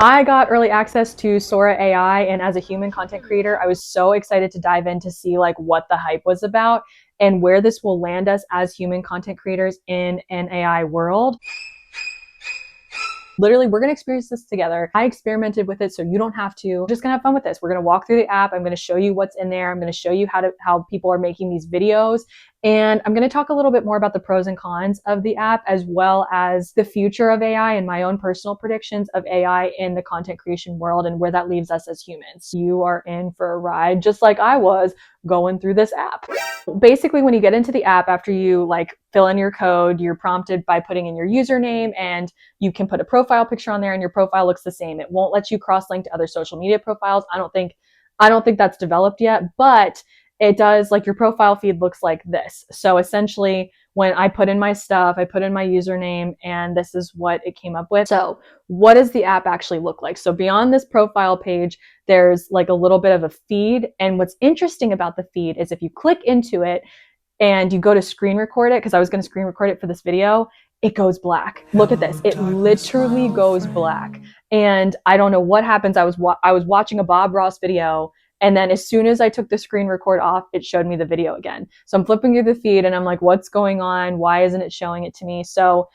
I got early access to Sora AI, and as a human content creator, I was so excited to dive in to see like what the hype was about and where this will land us as human content creators in an AI world. Literally, we're going to experience this together. I experimented with it, so you don't have to. We're just going to have fun with this. We're going to walk through the app. I'm going to show you what's in there. I'm going to show you how people are making these videos. And I'm going to talk a little bit more about the pros and cons of the app, as well as the future of AI and my own personal predictions of AI in the content creation world and where that leaves us as humans. You are in for a ride, just like I was going through this app. Basically, when you get into the app, after you like fill in your code, you're prompted by putting in your username, and you can put a profile picture on there, and your profile looks the same. It won't let you cross-link to other social media profiles. I don't think that's developed yet, but it does. Like, your profile feed looks like this. So essentially, when I put in my stuff, I put in my username, and this is what it came up with. So what does the app actually look like? So beyond this profile page, there's like a little bit of a feed. And what's interesting about the feed is if you click into it and you go to screen record it, because I was going to screen record it for this video, it goes black. Look at this. It literally goes black. And I don't know what happens. I was watching a Bob Ross video, and then as soon as I took the screen record off, it showed me the video again. So I'm flipping through the feed and I'm like, what's going on? Why isn't it showing it to me? So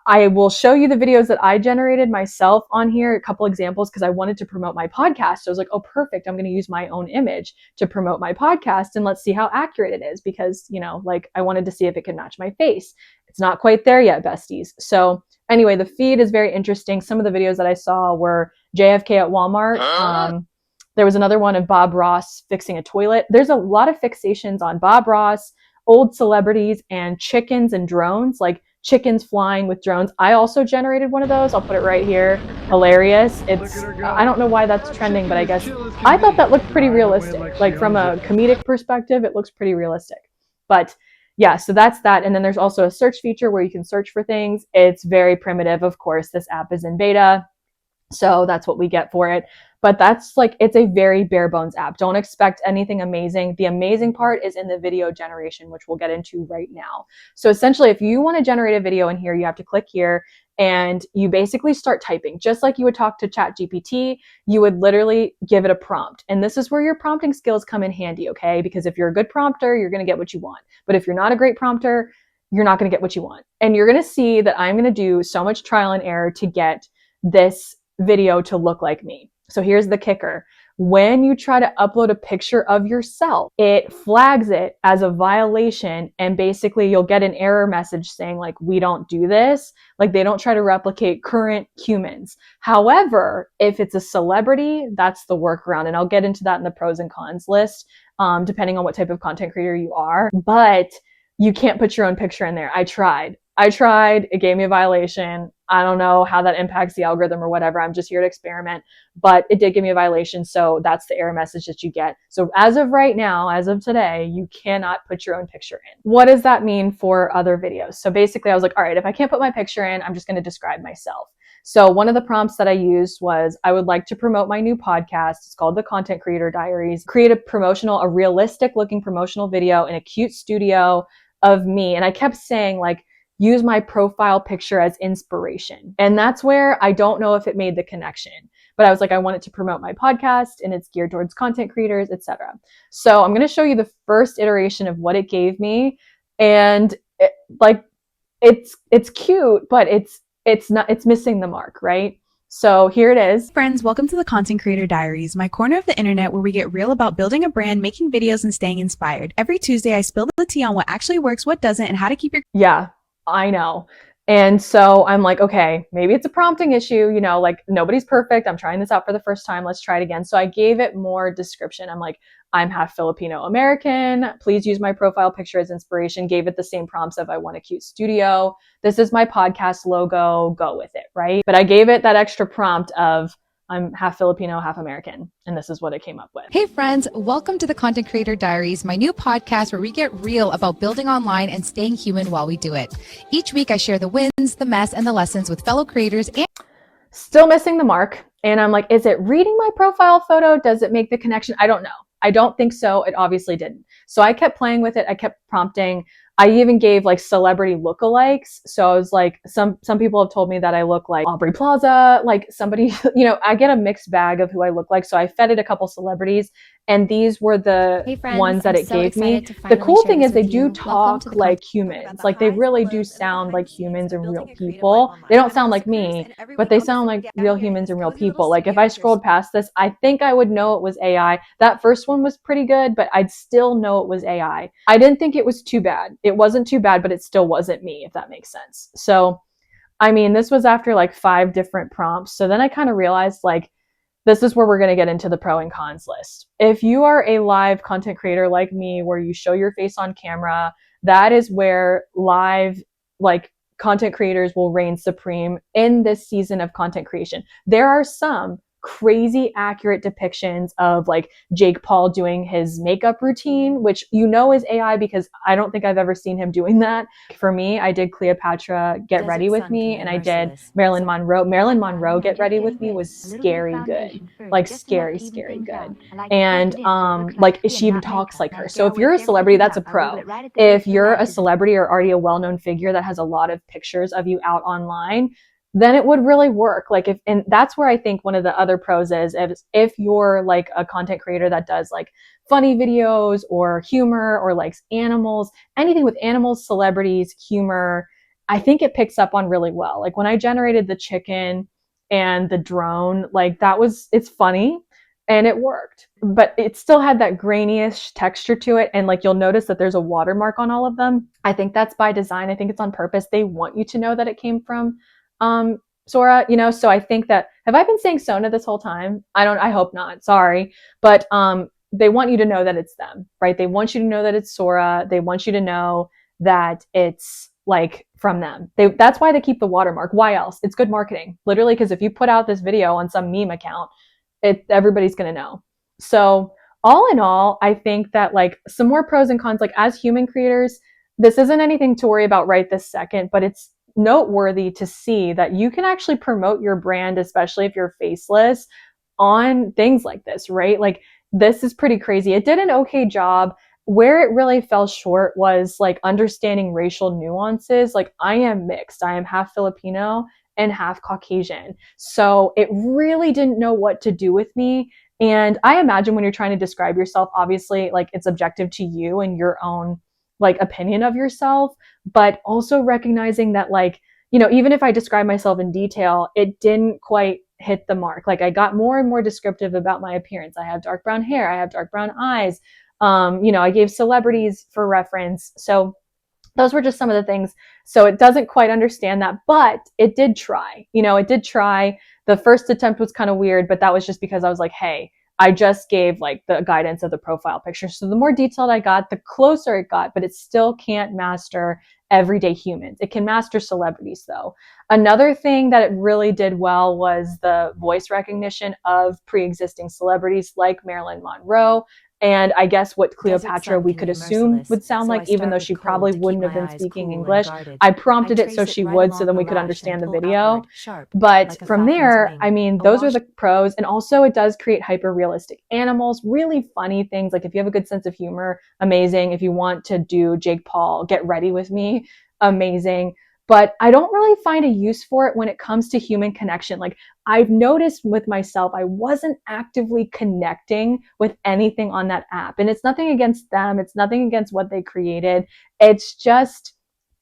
I will show you the videos that I generated myself on here, a couple examples, because I wanted to promote my podcast. So I was like, oh, perfect. I'm going to use my own image to promote my podcast, and let's see how accurate it is, because, you know, like, I wanted to see if it could match my face. It's not quite there yet, besties. So anyway, the feed is very interesting. Some of the videos that I saw were JFK at Walmart. There was another one of Bob Ross fixing a toilet. There's a lot of fixations on Bob Ross, old celebrities, and chickens and drones, like chickens flying with drones. I also generated one of those. I'll put it right here. Hilarious. I don't know why that's trending, but I guess I thought that looked pretty realistic. Like, from a comedic perspective, it looks pretty realistic. But yeah, so that's that. And then there's also a search feature where you can search for things. It's very primitive. Of course, this app is in beta, so that's what we get for it. But that's like, it's a very bare bones app. Don't expect anything amazing. The amazing part is in the video generation, which we'll get into right now. So essentially, if you want to generate a video in here, you have to click here and you basically start typing. Just like you would talk to ChatGPT, you would literally give it a prompt. And this is where your prompting skills come in handy, okay? Because if you're a good prompter, you're going to get what you want. But if you're not a great prompter, you're not going to get what you want. And you're going to see that I'm going to do so much trial and error to get this video to look like me. So here's the kicker. When you try to upload a picture of yourself, it flags it as a violation, and basically you'll get an error message saying like, we don't do this. Like, they don't try to replicate current humans. However, if it's a celebrity, that's the workaround. And I'll get into that in the pros and cons list, depending on what type of content creator you are. But you can't put your own picture in there. I tried. It gave me a violation. I don't know how that impacts the algorithm or whatever. I'm just here to experiment, but it did give me a violation. So that's the error message that you get. So as of right now, as of today, you cannot put your own picture in. What does that mean for other videos? So basically I was like, all right, if I can't put my picture in, I'm just going to describe myself. So one of the prompts that I used was, I would like to promote my new podcast. It's called the Content Creator Diaries. Create a realistic looking promotional video in a cute studio of me. And I kept saying like, use my profile picture as inspiration. And that's where I don't know if it made the connection, but I was like, I want it to promote my podcast and it's geared towards content creators, etc. So I'm going to show you the first iteration of what it gave me. And it's cute, but it's missing the mark, right? So here it is. Friends, welcome to the Content Creator Diaries, my corner of the internet where we get real about building a brand, making videos, and staying inspired. Every Tuesday, I spill the tea on what actually works, what doesn't, and how to keep your... Yeah, I know. And so I'm like, okay, maybe it's a prompting issue, you know, like, nobody's perfect. I'm trying this out for the first time. Let's try it again. So I gave it more description. I'm like, I'm half Filipino American. Please use my profile picture as inspiration. Gave it the same prompts of, I want a cute studio. This is my podcast logo. Go with it, right? But I gave it that extra prompt of, I'm half Filipino, half American. And this is what it came up with. Hey friends, welcome to the Content Creator Diaries, my new podcast where we get real about building online and staying human while we do it. Each week I share the wins, the mess, and the lessons with fellow creators and... Still missing the mark. And I'm like, is it reading my profile photo? Does it make the connection? I don't know. I don't think so. It obviously didn't. So I kept playing with it. I kept prompting. I even gave like celebrity lookalikes. So I was like, some people have told me that I look like Aubrey Plaza, like somebody, I get a mixed bag of who I look like. So I fed it a couple celebrities, and these were the Hey friends, ones that I'm it so gave me. excited to The finally cool share thing this is they with do you. Welcome talk to the like Talk about humans. the Like they highs, the really do lows, and the sound behind like the scenes humans of and real building a creative life people. online. They don't I'm sound your like host, Chris, me, and every but week they I'll be sound sitting like down real here in humans this and real cozy little people. Like if studio I with your scrolled past this, I think I would know it was AI. That first one was pretty good, but I'd still know it was AI. I didn't think it was too bad. It wasn't too bad, but it still wasn't me, if that makes sense. So, I mean, this was after like 5 different prompts. So then I kind of realized like, this is where we're going to get into the pro and cons list. If you are a live content creator like me, where you show your face on camera, that is where live, like, content creators will reign supreme in this season of content creation. There are some crazy accurate depictions of like Jake Paul doing his makeup routine, which is AI because I don't think I've ever seen him doing that. For me, I did Cleopatra Get Ready With Me, and I did Marilyn Monroe. Marilyn Monroe Get Ready With Me was scary good. Like scary, scary good. And like she even talks like her. So if you're a celebrity, that's a pro. If you're a celebrity or already a well-known figure that has a lot of pictures of you out online, then it would really work. Like and that's where I think one of the other pros is if you're like a content creator that does like funny videos or humor or likes animals, anything with animals, celebrities, humor, I think it picks up on really well. Like when I generated the chicken and the drone, like it's funny and it worked, but it still had that grainy-ish texture to it. And like, you'll notice that there's a watermark on all of them. I think that's by design. I think it's on purpose. They want you to know that it came from Sora, so I think that, have I been saying Sona this whole time? I hope not. Sorry. But they want you to know that it's them, right? They want you to know that it's Sora. They want you to know that it's like from them. That's why they keep the watermark. Why else? It's good marketing, literally, because if you put out this video on some meme account, everybody's going to know. So all in all, I think that like some more pros and cons, like as human creators, this isn't anything to worry about right this second, but it's noteworthy to see that you can actually promote your brand, especially if you're faceless, on things like this, right? Like this is pretty crazy. It did an okay job. Where it really fell short was like understanding racial nuances. Like I am mixed. I am half Filipino and half Caucasian. So it really didn't know what to do with me. And I imagine when you're trying to describe yourself, obviously like it's objective to you and your own like opinion of yourself, but also recognizing that like, even if I describe myself in detail, it didn't quite hit the mark. Like I got more and more descriptive about my appearance. I have dark brown hair. I have dark brown eyes. I gave celebrities for reference. So those were just some of the things. So it doesn't quite understand that, but it did try. It did try. The first attempt was kind of weird, but that was just because I was like, hey, I just gave like the guidance of the profile picture. So the more detailed I got, the closer it got, but it still can't master everyday humans. It can master celebrities though. Another thing that it really did well was the voice recognition of pre-existing celebrities like Marilyn Monroe. And I guess what Cleopatra we could assume would sound like, even though she probably wouldn't have been speaking English. I prompted it so she would, so then we could understand the video. But from there, I mean, those are the pros. And also it does create hyper realistic animals, really funny things. Like if you have a good sense of humor, amazing. If you want to do Jake Paul, Get Ready With Me, amazing. But I don't really find a use for it when it comes to human connection. Like I've noticed with myself, I wasn't actively connecting with anything on that app. And it's nothing against them. It's nothing against what they created. It's just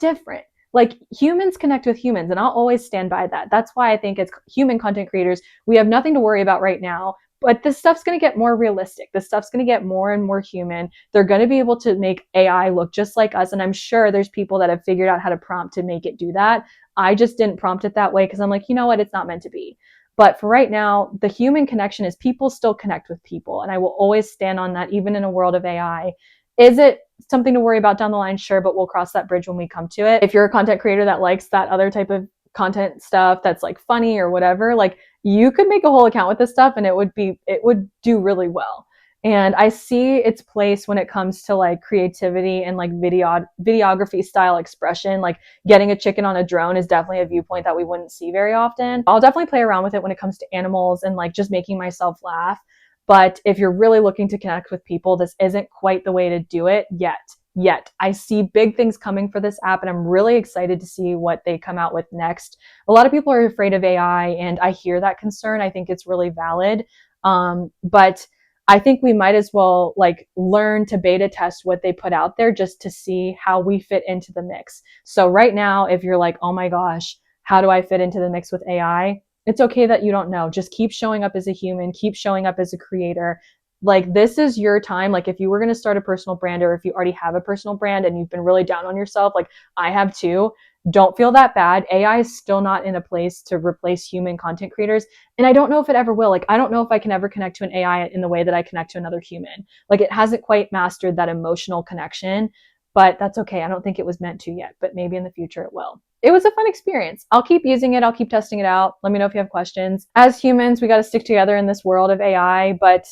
different. Like humans connect with humans, and I'll always stand by that. That's why I think as human content creators, we have nothing to worry about right now. But this stuff's going to get more realistic. This stuff's going to get more and more human. They're going to be able to make AI look just like us. And I'm sure there's people that have figured out how to prompt to make it do that. I just didn't prompt it that way because I'm like, you know what? It's not meant to be. But for right now, the human connection is people still connect with people. And I will always stand on that, even in a world of AI. Is it something to worry about down the line? Sure, but we'll cross that bridge when we come to it. If you're a content creator that likes that other type of content stuff that's like funny or whatever, like you could make a whole account with this stuff and it would do really well. And I see its place when it comes to like creativity and like videography style expression. Like getting a chicken on a drone is definitely a viewpoint that we wouldn't see very often. I'll definitely play around with it when it comes to animals and like just making myself laugh. But if you're really looking to connect with people, this isn't quite the way to do it yet. yet. I see big things coming for this app, and I'm really excited to see what they come out with next. A lot of people are afraid of AI, and I hear that concern. I think it's really valid. But I think we might as well like learn to beta test what they put out there just to see how we fit into the mix. So right now, if you're like, oh my gosh, how do I fit into the mix with AI? It's okay that you don't know. Just keep showing up as a human, keep showing up as a creator. Like this is your time. Like if you were going to start a personal brand, or if you already have a personal brand and you've been really down on yourself, like I have too, don't feel that bad. AI is still not in a place to replace human content creators. And I don't know if it ever will. Like, I don't know if I can ever connect to an AI in the way that I connect to another human. Like, it hasn't quite mastered that emotional connection, but that's okay. I don't think it was meant to yet, but maybe in the future it will. It was a fun experience. I'll keep using it. I'll keep testing it out. Let me know if you have questions. As humans, we got to stick together in this world of AI, but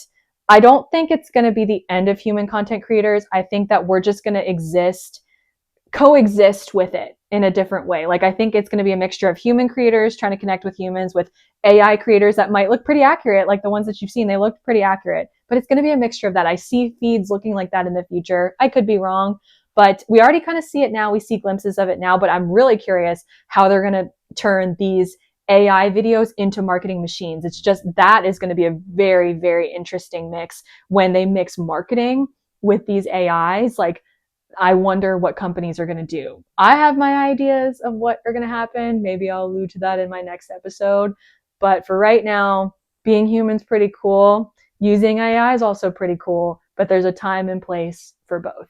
I don't think it's going to be the end of human content creators. I think that we're just going to coexist with it in a different way. Like I think it's going to be a mixture of human creators trying to connect with humans, with AI creators that might look pretty accurate, like the ones that you've seen, they look pretty accurate, but it's going to be a mixture of that. I see feeds looking like that in the future. I could be wrong, but we already kind of see it now. We see glimpses of it now, but I'm really curious how they're going to turn these AI videos into marketing machines. It's just, that is going to be a very, very interesting mix when they mix marketing with these AIs. Like, I wonder what companies are going to do. I have my ideas of what are going to happen. Maybe I'll allude to that in my next episode. But for right now, being human's pretty cool. Using AI is also pretty cool, but there's a time and place for both.